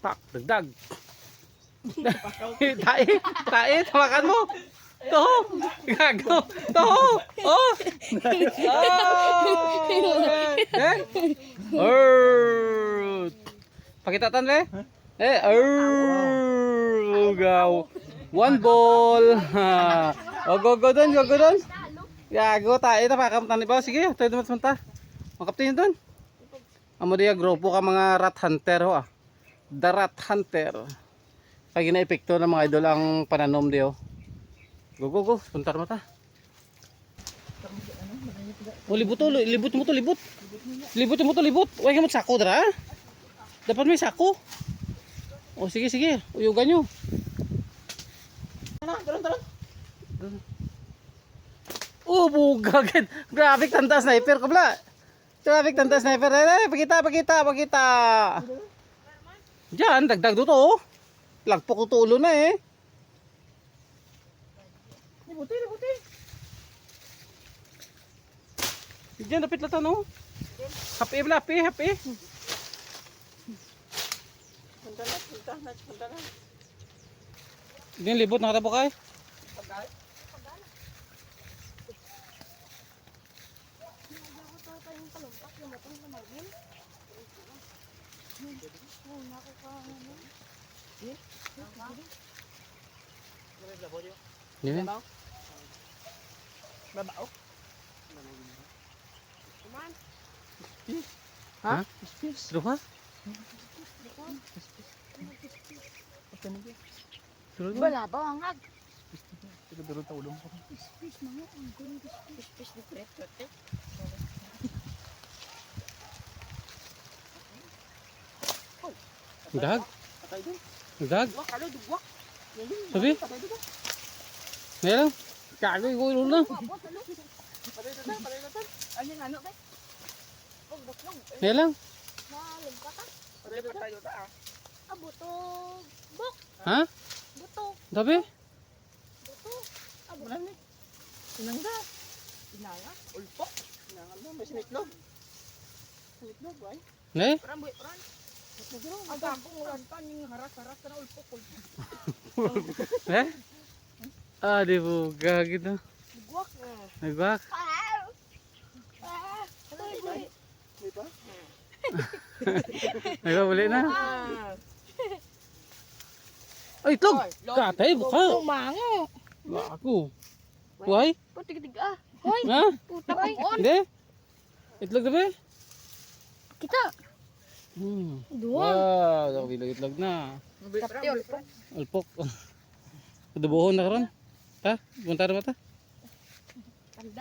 Tak, dagdag. Tae, tae, tawakan mo. Toho, gago. Toho. Oh. Oh. Pakita tan le. Gaw. One ball. Oh, go doon, go doon. Gago, tae ta pakam tan ba. Sige, tayo dumat sunta. Makaptin doon. Amo dia grupo ka mga rat hunter ho ah. The rat hunter. Kaya gina-epekto ng mga idol ang pananom diyo. Go. Puntar mo ta. Oh, libot mo to, libot. Libot mo to, libot. Huwag ka mo sako dra. Dapat may sako. Oh, sige. Uyugan nyo. Taran. Oh, bugagin. Graphic tanda sniper ka bla. Traffic tanda sniper. Pakita. Diyan, dagdag dito oh. Lagpok ko ulo na eh. Libuti. Diyan, dapit latan oh. Happy. Punta na. Diyan, libot, nakatabo kay. Ini Babao. Kuman. Hah? Terus ha? Wala ba ang hag? Turun ta ulong ko. Fish mga ang gulong fish di preto. Dag. Kalo dugwak. Sabi? Meron? Kago ko ulo na. Patay na. Ano ano ba? Pag buklong. Meron? Malim ka ta. Patay tayo ta. Butog. Buk. Ha? Butog. Sabi? Butog. Wala ni. Sinangga. Ulpok. Sinangga mo may sinitlog. Sinitlog ay. Ne? Peran. Ang kampong ulan pa ning haras na ulpok. Eh? Ah, di buga gitu. Dugwak. Nagbak. Di ba? Nagbak ulit na. Ay, itlog! Katay, buka. Mango. Ako. Buhay? Putig-tiga. Hoy. Ha? Puta ko. Hindi? Itlog na ba? Kita. Duwag. Wow, nakabilang itlog na. Kapti ulpok. Alpok. Kadubuhon na karon. Ta? Punta na ba ta? Tanda.